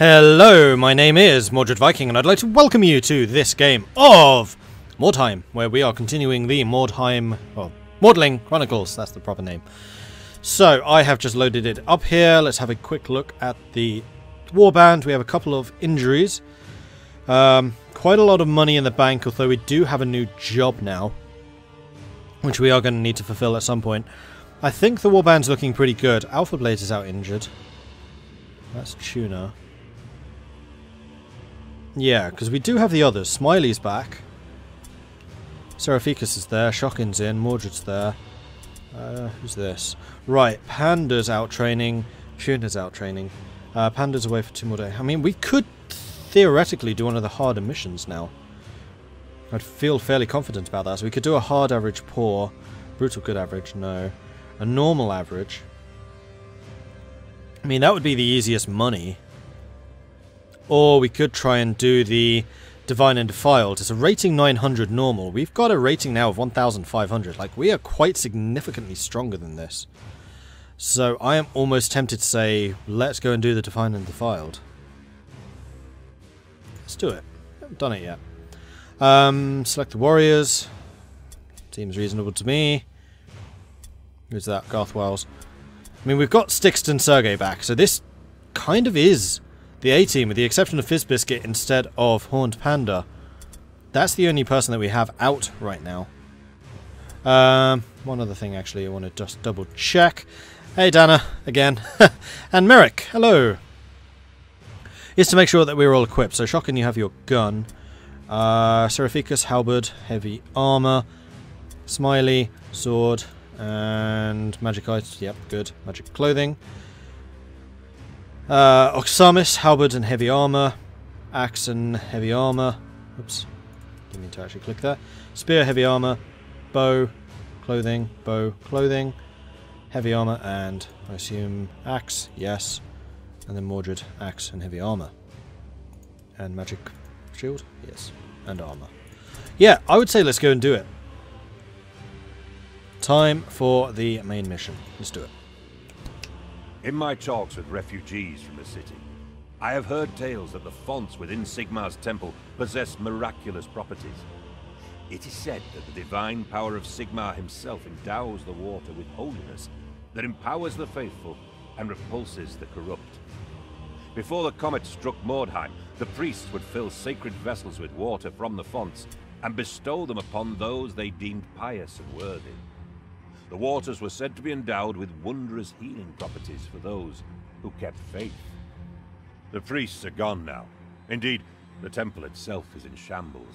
Hello, my name is Mordred Viking, and I'd like to welcome you to this game of Mordheim, where we are continuing the Mordheim, well, Mordling Chronicles, that's the proper name. So, I have just loaded it up here. Let's have a quick look at the warband. We have a couple of injuries. Quite a lot of money in the bank, although we do have a new job now, which we are going to need to fulfill at some point. I think the warband's looking pretty good. Alpha Blaze is out injured. That's Tuna. Yeah, because we do have the others. Smiley's back. Seraphicus is there. Shockin's in. Mordred's there. Who's this? Right, Panda's out training. Tuna's out training. Panda's away for 2 more days. I mean, we could theoretically do one of the harder missions now. I'd feel fairly confident about that. So we could do a hard average poor. Brutal good average, no. A normal average. I mean, that would be the easiest money. Or we could try and do the Divine and Defiled. It's a rating 900 normal. We've got a rating now of 1,500. Like, we are quite significantly stronger than this. So I am almost tempted to say, let's go and do the Divine and Defiled. Let's do it. I haven't done it yet. Select the warriors. Seems reasonable to me. Who's that? Garth Wells. I mean, we've got Stixton Sergei back, so this kind of is the A-team, with the exception of Fizzbiscuit instead of Horned Panda. That's the only person that we have out right now. One other thing, actually, I want to just double check. Hey, Dana, again. And Merrick, hello. Is to make sure that we're all equipped. So, Shocking, you have your gun. Seraphicus, halberd, heavy armor. Smiley, sword, and magic items. Yep, good. Magic clothing. Oxamis, halberd and heavy armor. Axe and heavy armor. Oops. Didn't mean to actually click that. Spear, heavy armor. Bow, clothing, heavy armor, and I assume axe, yes. And then Mordred, axe and heavy armor. And magic shield, yes. And armor. Yeah, I would say let's go and do it. Time for the main mission. Let's do it. In my talks with refugees from the city, I have heard tales that the fonts within Sigmar's temple possess miraculous properties. It is said that the divine power of Sigmar himself endows the water with holiness that empowers the faithful and repulses the corrupt. Before the comet struck Mordheim, the priests would fill sacred vessels with water from the fonts and bestow them upon those they deemed pious and worthy. The waters were said to be endowed with wondrous healing properties for those who kept faith. The priests are gone now. Indeed, the temple itself is in shambles.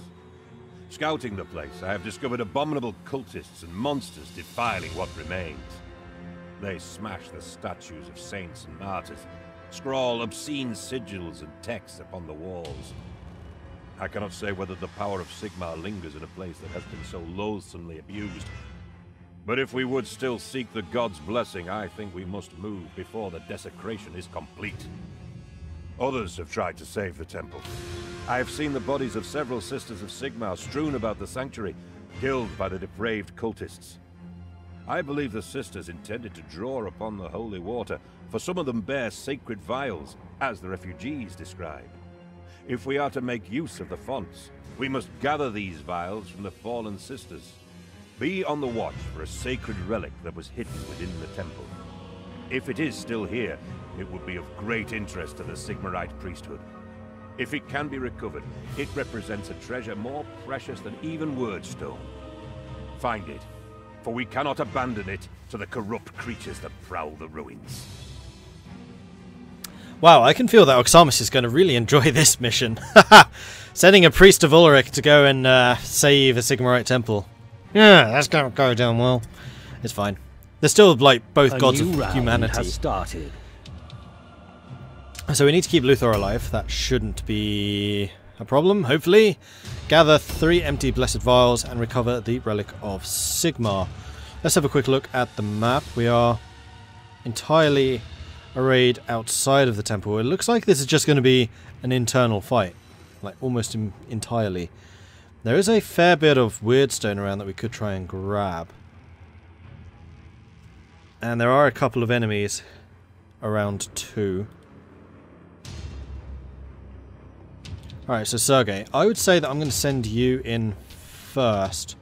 Scouting the place, I have discovered abominable cultists and monsters defiling what remains. They smash the statues of saints and martyrs, scrawl obscene sigils and texts upon the walls. I cannot say whether the power of Sigmar lingers in a place that has been so loathsomely abused. But if we would still seek the god's blessing, I think we must move before the desecration is complete. Others have tried to save the temple. I have seen the bodies of several sisters of Sigmar strewn about the sanctuary, killed by the depraved cultists. I believe the sisters intended to draw upon the holy water, for some of them bear sacred vials, as the refugees describe. If we are to make use of the fonts, we must gather these vials from the fallen sisters. Be on the watch for a sacred relic that was hidden within the temple. If it is still here, it would be of great interest to the Sigmarite priesthood. If it can be recovered, it represents a treasure more precious than even Wyrdstone. Find it, for we cannot abandon it to the corrupt creatures that prowl the ruins. Wow, I can feel that Oxamis is going to really enjoy this mission. Sending a priest of Ulrich to go and save a Sigmarite temple. Yeah, that's going to go down well. It's fine. They're still, like, both gods of humanity. Has started. So we need to keep Luthor alive. That shouldn't be a problem, hopefully. Gather 3 empty blessed vials and recover the relic of Sigmar. Let's have a quick look at the map. We are entirely arrayed outside of the temple. It looks like this is just going to be an internal fight. Like, almost entirely. There is a fair bit of Wyrdstone around that we could try and grab. And there are a couple of enemies around too. Alright, so Sergei, I would say that I'm going to send you in first.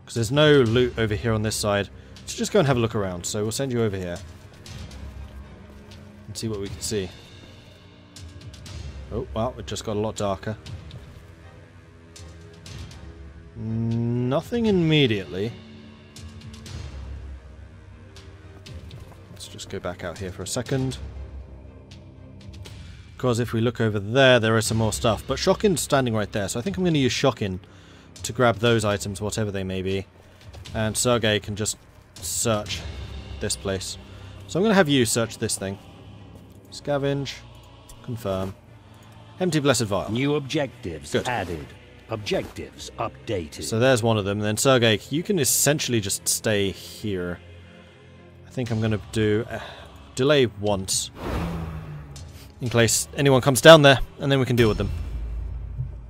Because there's no loot over here on this side. So just go and have a look around. So we'll send you over here. And see what we can see. Oh, well, it just got a lot darker. Nothing immediately. Let's just go back out here for a second. Because if we look over there, there is some more stuff. But Shockin's standing right there, so I think I'm going to use Shockin to grab those items, whatever they may be. And Sergei can just search this place. So I'm going to have you search this thing. Scavenge. Confirm. Empty Blessed Vial. New objectives Good. added. Objectives updated. So there's one of them. And then Sergei, you can essentially just stay here. I think I'm going to do delay once. In case anyone comes down there, and then we can deal with them.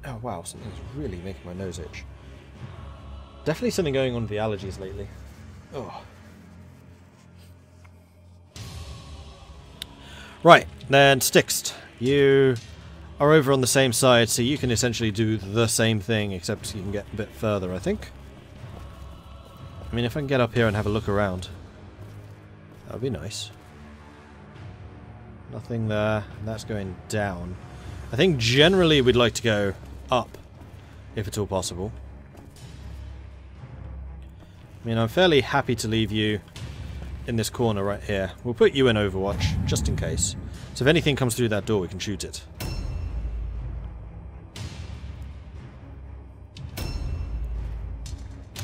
Oh wow, something's really making my nose itch. Definitely something going on with the allergies lately. Oh. Right, then Styx, you are over on the same side, so you can essentially do the same thing, except you can get a bit further, I think. I mean, if I can get up here and have a look around, that would be nice. Nothing there. That's going down. I think generally we'd like to go up, if at all possible. I mean, I'm fairly happy to leave you in this corner right here. We'll put you in Overwatch, just in case. So if anything comes through that door, we can shoot it.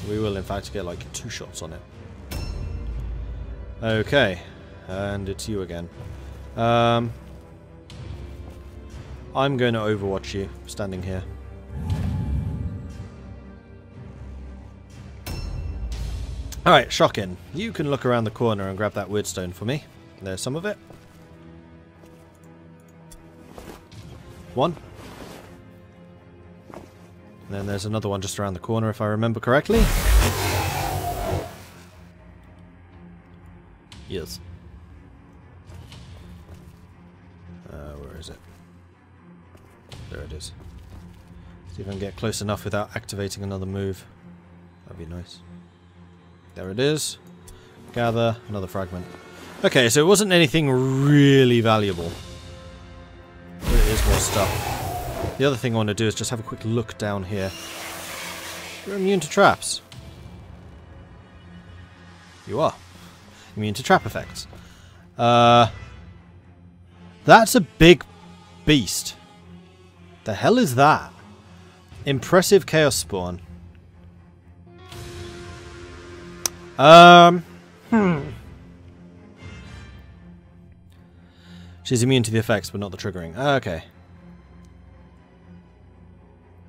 We will, in fact, get like 2 shots on it. Okay. And it's you again. I'm going to Overwatch you, standing here. Alright, Shockin. You can look around the corner and grab that Wyrdstone for me. There's some of it. 1. And then there's another one just around the corner, if I remember correctly. Yes. Where is it? There it is. See if I can get close enough without activating another move. That'd be nice. There it is. Gather another fragment. Okay, so it wasn't anything really valuable. But it is more stuff. The other thing I want to do is just have a quick look down here. You're immune to traps. You are. Immune to trap effects. That's a big beast. The hell is that? Impressive Chaos Spawn. She's immune to the effects, but not the triggering. Okay.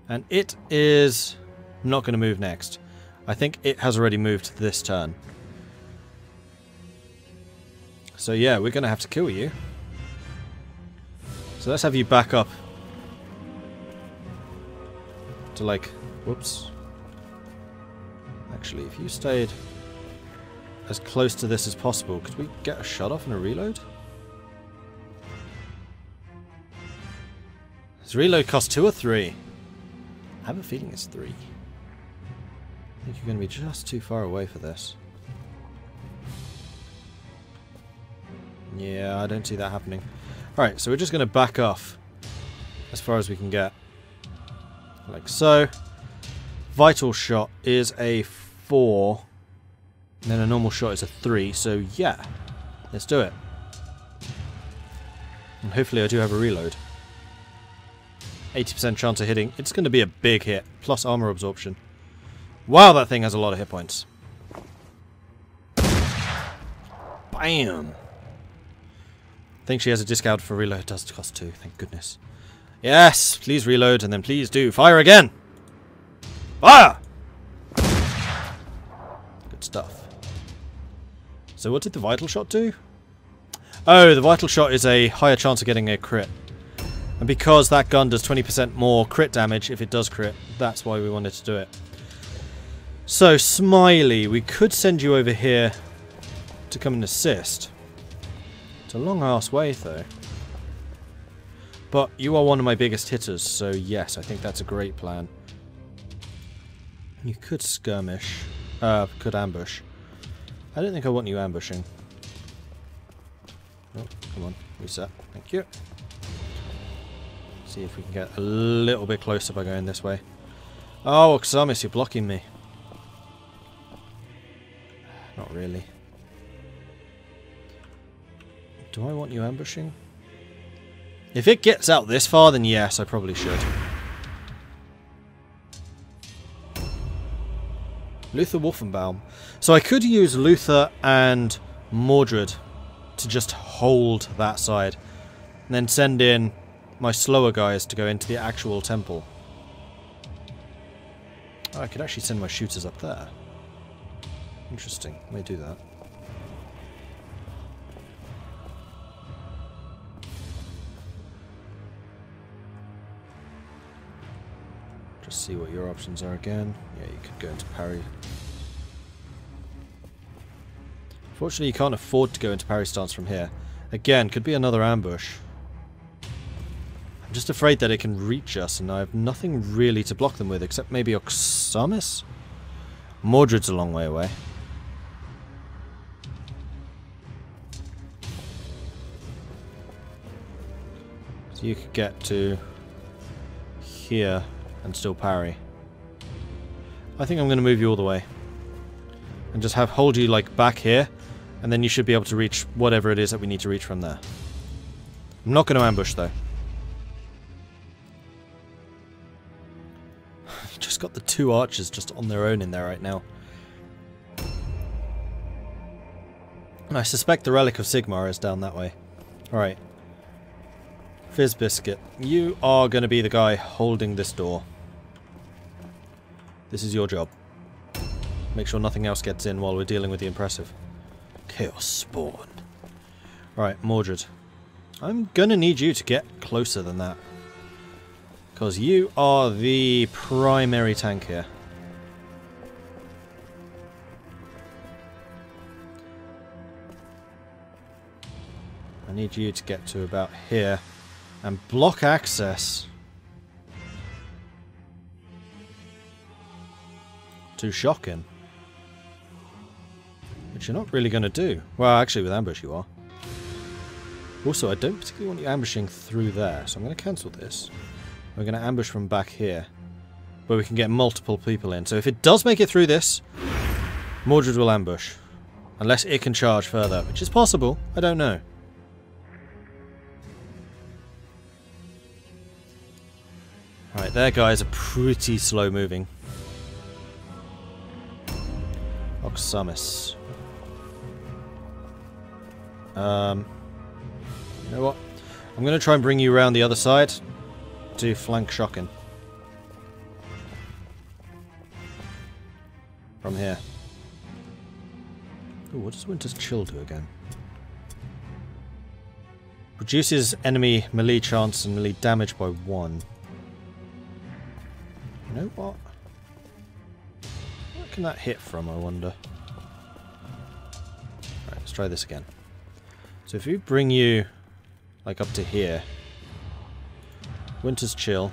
And it is not going to move next. I think it has already moved this turn. So yeah, we're going to have to kill you. So let's have you back up to like, whoops. Actually, if you stayed as close to this as possible, could we get a shot off and a reload? Does reload cost 2 or 3? I have a feeling it's 3. I think you're going to be just too far away for this. Yeah, I don't see that happening. Alright, so we're just going to back off as far as we can get. Like so. Vital shot is a 4. And then a normal shot is a 3. So yeah, let's do it. And hopefully I do have a reload. 80% chance of hitting. It's going to be a big hit. Plus armor absorption. Wow, that thing has a lot of hit points. Bam! I think she has a discount for reload. It does cost 2, thank goodness. Yes! Please reload, and then please do fire again! Fire! Good stuff. So what did the vital shot do? Oh, the vital shot is a higher chance of getting a crit. And because that gun does 20% more crit damage if it does crit, that's why we wanted to do it. So, Smiley, we could send you over here to come and assist. It's a long ass way though. But you are one of my biggest hitters, so yes, I think that's a great plan. You could skirmish. Could ambush. I don't think I want you ambushing. Oh, come on. Reset. Thank you. See if we can get a little bit closer by going this way. Oh, Oxamis, you're blocking me. Not really. Do I want you ambushing? If it gets out this far, then yes, I probably should. Luther Wolfenbaum. So I could use Luther and Mordred to just hold that side. And then send in my slower guys to go into the actual temple. Oh, I could actually send my shooters up there. Interesting. Let me do that. Just see what your options are again. Yeah, you could go into parry. Fortunately, you can't afford to go into parry stance from here. Again, could be another ambush. I'm just afraid that it can reach us, and I have nothing really to block them with, except maybe Oxamis? Mordred's a long way away. So you could get to here and still parry. I think I'm going to move you all the way. And just hold you like back here, and then you should be able to reach whatever it is that we need to reach from there. I'm not going to ambush though. Just got the two archers just on their own in there right now. And I suspect the Relic of Sigmar is down that way. Alright. Fizz Biscuit, you are going to be the guy holding this door. This is your job. Make sure nothing else gets in while we're dealing with the impressive. Chaos Spawn. Alright, Mordred. I'm going to need you to get closer than that. Because you are the primary tank here. I need you to get to about here and block access to Shocking. Which you're not really going to do. Well, actually with ambush you are. Also, I don't particularly want you ambushing through there, so I'm going to cancel this. We're going to ambush from back here, where we can get multiple people in. So if it does make it through this, Mordred will ambush. Unless it can charge further, which is possible. I don't know. Alright, their guys are pretty slow moving. Oxamis. You know what? I'm going to try and bring you around the other side to flank Shocking. From here. Ooh, what does Winter's Chill do again? Reduces enemy melee chance and melee damage by 1. You know what? Where can that hit from, I wonder? Right, let's try this again. So if we bring you like up to here, Winter's Chill.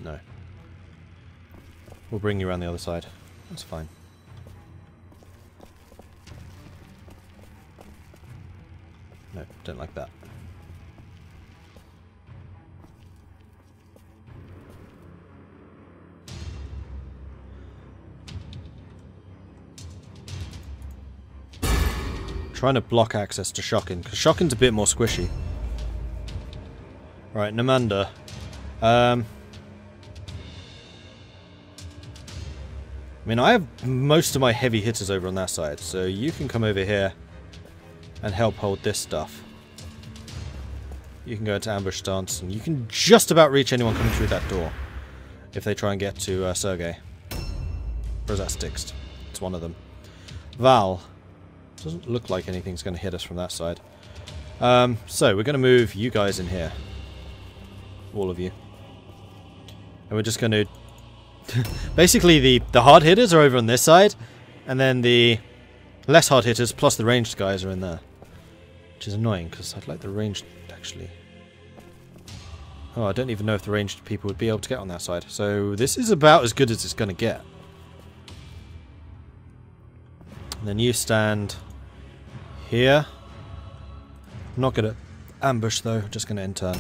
No. We'll bring you around the other side. That's fine. No, don't like that. Trying to block access to Shocking, because Shocking's a bit more squishy. Right, Namanda. I mean, I have most of my heavy hitters over on that side, so you can come over here and help hold this stuff. You can go into ambush stance, and you can just about reach anyone coming through that door if they try and get to Sergei. Or is that Styx? It's one of them. Val. Doesn't look like anything's going to hit us from that side. So, we're going to move you guys in here. All of you. And we're just going to... Basically, the hard hitters are over on this side. And then the less hard hitters, plus the ranged guys are in there. Which is annoying, because I'd like the ranged, actually. Oh, I don't even know if the ranged people would be able to get on that side. So this is about as good as it's going to get. And then you stand here. I'm not going to ambush, though. Just going to intern.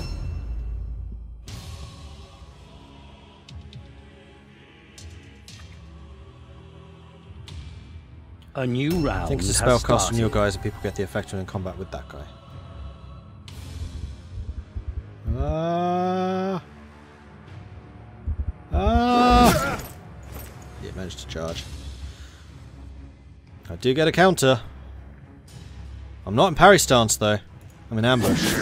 A new round. I think it's a spell cast on your guys and people get the effect when in combat with that guy. Yeah, managed to charge. I do get a counter. I'm not in parry stance though. I'm in ambush.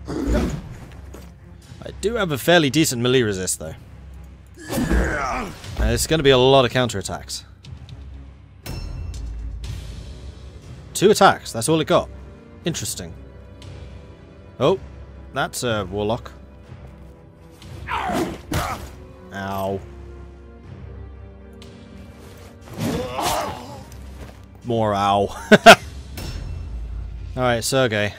I do have a fairly decent melee resist though. And it's going to be a lot of counterattacks. 2 attacks, that's all it got. Interesting. Oh, that's a warlock. Ow. More ow. Alright, Sergei.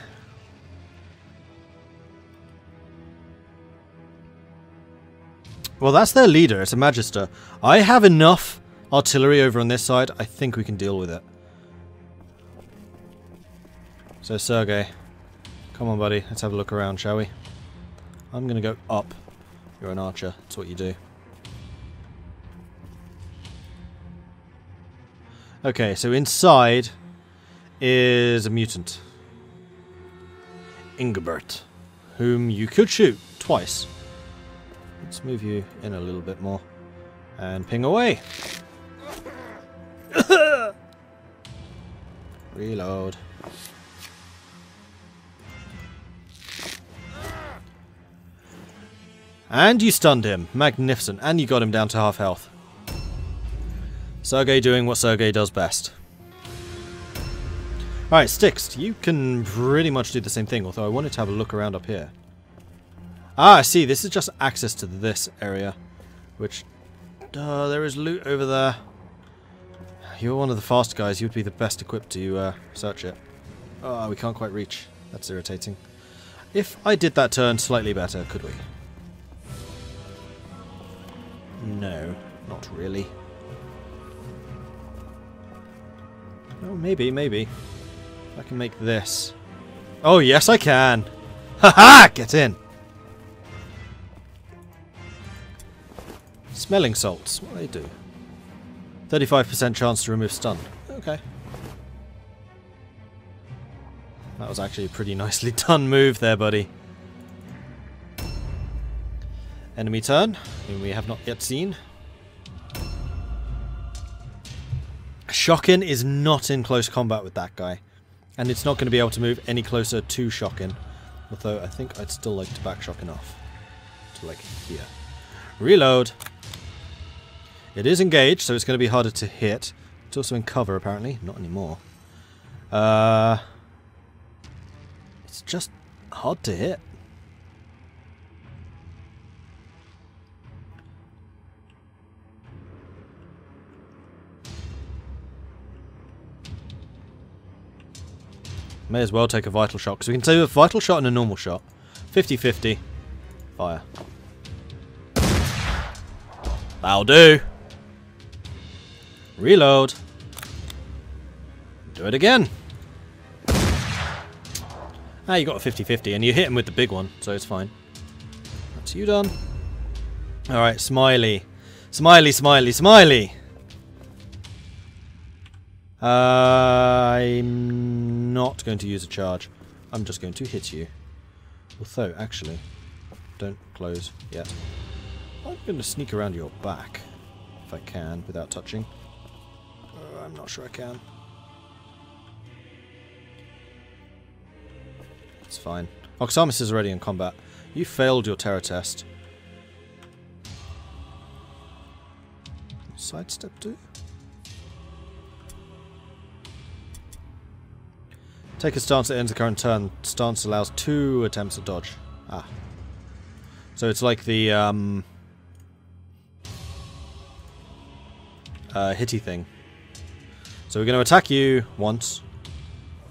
Well, that's their leader. It's a Magister. I have enough artillery over on this side. I think we can deal with it. So, Sergei. Come on, buddy. Let's have a look around, shall we? I'm going to go up. You're an archer. That's what you do. Okay, so inside is a mutant. Ingebert. Whom you could shoot twice. Let's move you in a little bit more. And ping away. Reload. And you stunned him. Magnificent. And you got him down to half health. Sergei doing what Sergei does best. Alright, Styx, you can pretty much do the same thing, although I wanted to have a look around up here. Ah, I see. This is just access to this area. Which... there is loot over there. You're one of the fast guys. You'd be the best equipped to search it. Oh, we can't quite reach. That's irritating. If I did that turn slightly better, could we? No, not really. Oh, maybe, maybe. I can make this. Oh, yes, I can. Haha! Get in. Smelling salts. What do they do? 35% chance to remove stun. Okay. That was actually a pretty nicely done move there, buddy. Enemy turn, whom we have not yet seen. Shockin is not in close combat with that guy. And it's not going to be able to move any closer to Shockin. Although I think I'd still like to back Shockin off. To like here. Reload! It is engaged, so it's going to be harder to hit. It's also in cover, apparently. Not anymore. It's just hard to hit. May as well take a vital shot, because we can do a vital shot and a normal shot. 50-50. Fire. That'll do. Reload. Do it again. Ah, you got a 50-50, and you hit him with the big one, so it's fine. That's you done. Alright, Smiley. Smiley, Smiley, Smiley! I'm not going to use a charge. I'm just going to hit you. Although, actually, don't close yet. I'm going to sneak around your back, if I can, without touching. I'm not sure I can. It's fine. Oxamis is already in combat. You failed your terror test. Sidestep do? Take a stance that ends the current turn. Stance allows 2 attempts at dodge. Ah. So it's like the, hitty thing. So we're going to attack you once.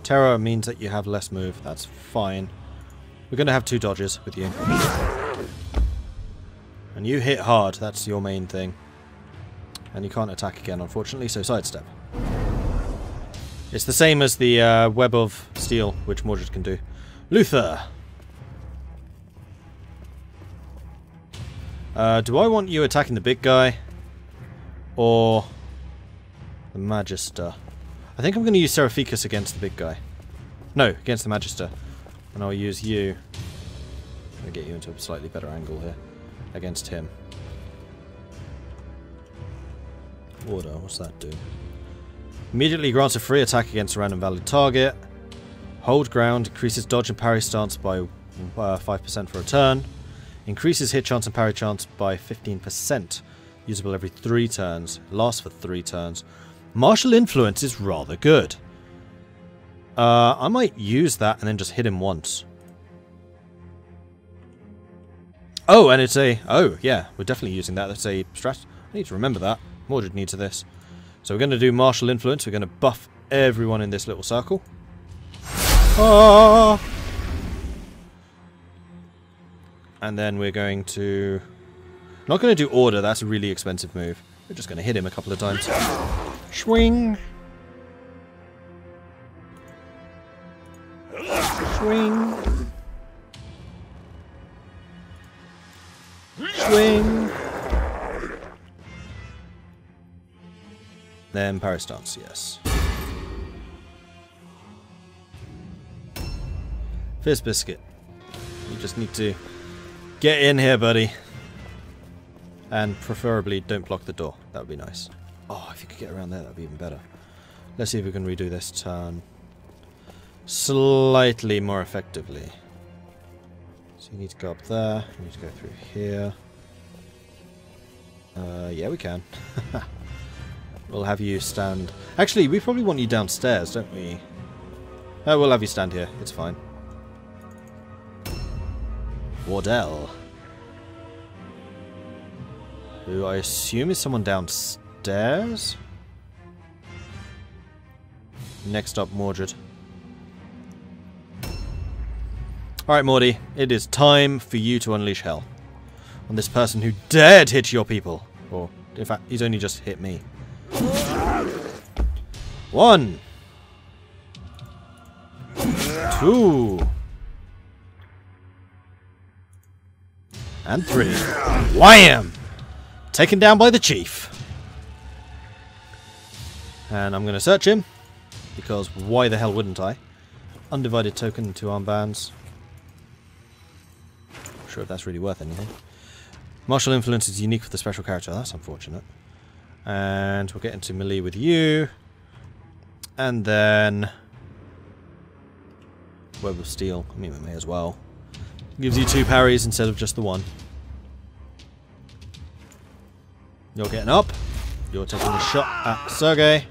Terror means that you have less move. That's fine. We're going to have 2 dodges with you. And you hit hard. That's your main thing. And you can't attack again, unfortunately, so sidestep. It's the same as the Web of Steel, which Mordred can do. Luther! Do I want you attacking the big guy? Or the Magister? I think I'm going to use Seraphicus against the big guy. No, against the Magister. And I'll use you. I'm going to get you into a slightly better angle here. Against him. Order, what's that do? Immediately grants a free attack against a random valid target. Hold ground, increases dodge and parry stance by 5% for a turn. Increases hit chance and parry chance by 15%. Usable every 3 turns. Lasts for 3 turns. Martial influence is rather good. I might use that and then just hit him once. Oh, and it's a... Oh, yeah, we're definitely using that. That's a strat. I need to remember that. Mordred needs this. So we're going to do martial influence. We're going to buff everyone in this little circle. Ah! And then we're going to... Not going to do order. That's a really expensive move. We're just going to hit him a couple of times. Swing! Swing! Swing! Then parry stance, yes. Fizz Biscuit. You just need to get in here, buddy. And preferably don't block the door. That would be nice. Oh, if you could get around there, that would be even better. Let's see if we can redo this turn slightly more effectively. So you need to go up there. You need to go through here. Yeah, we can. We'll have you stand... Actually, we probably want you downstairs, don't we? We'll have you stand here. It's fine. Wardell. Who I assume is someone downstairs? Next up, Mordred. Alright, Morty. It is time for you to unleash hell on this person who dared hit your people. Or, in fact, he's only just hit me. 1, 2, and 3. Wham! Taken down by the chief. And I'm going to search him, because why the hell wouldn't I? Undivided token, 2 armbands. Not sure if that's really worth anything. Martial influence is unique for the special character. That's unfortunate. And we'll get into melee with you. And then... Web of Steel. I mean, we may as well. Gives you 2 parries instead of just the 1. You're getting up. You're taking a shot at Sergei.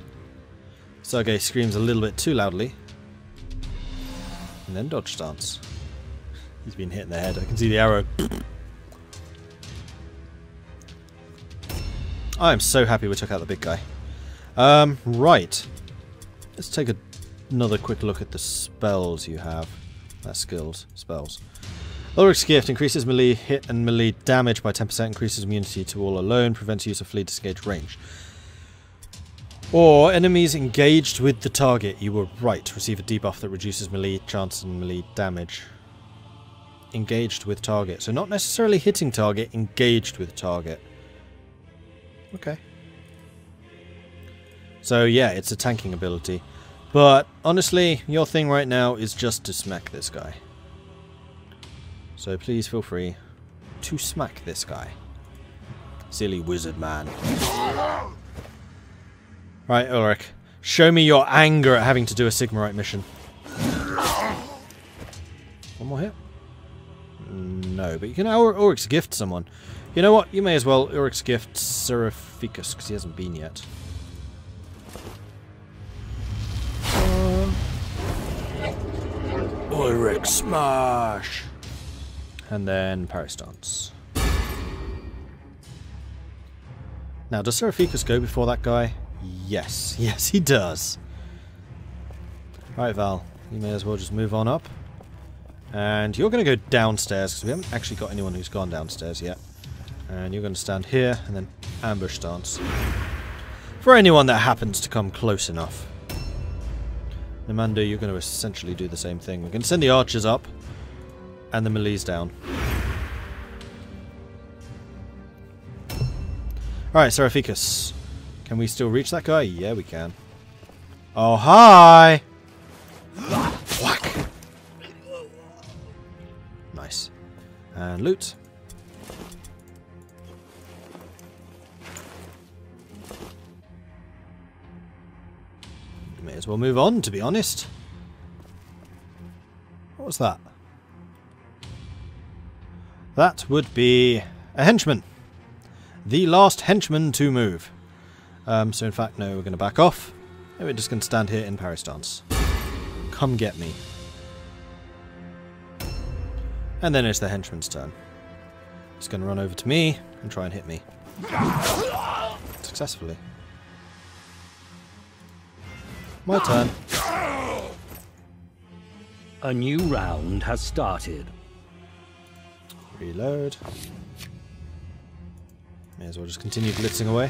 Sergei screams a little bit too loudly. And then dodge stance. He's been hit in the head. I can see the arrow. I'm so happy we took out the big guy. Right. Let's take another quick look at the spells you have. Skills. Spells. Ulrich's Gift increases melee hit and melee damage by 10%, increases immunity to all alone, prevents use of flee disengage range. Or enemies engaged with the target. You were right. Receive a debuff that reduces melee chance and melee damage. Engaged with target. So not necessarily hitting target, engaged with target. Okay. So yeah, it's a tanking ability. But honestly, your thing right now is just to smack this guy. So please feel free to smack this guy. Silly wizard man. Right, Ulrich. Show me your anger at having to do a Sigmarite mission. One more hit? No, but you can Ulrich's Gift someone. You know what? You may as well Ulrich's Gift Seraphicus, because he hasn't been yet. Ulrich Smash! And then parry stance. Now, does Seraphicus go before that guy? Yes. Yes, he does. Right, Val. You may as well just move on up. And you're going to go downstairs, because we haven't actually got anyone who's gone downstairs yet. And you're going to stand here, and then ambush stance. For anyone that happens to come close enough. Namando, you're going to essentially do the same thing. We're going to send the archers up, and the melees down. Alright, Seraphicus. Can we still reach that guy? Yeah, we can. Oh, hi! Whack! Nice. And loot. May as well move on, to be honest. What was that? That would be a henchman. The last henchman to move. So in fact, no, we're going to back off. And we're just going to stand here in parry stance. Come get me. And then it's the henchman's turn. He's going to run over to me and try and hit me. Successfully. My turn. A new round has started. Reload. May as well just continue blitzing away.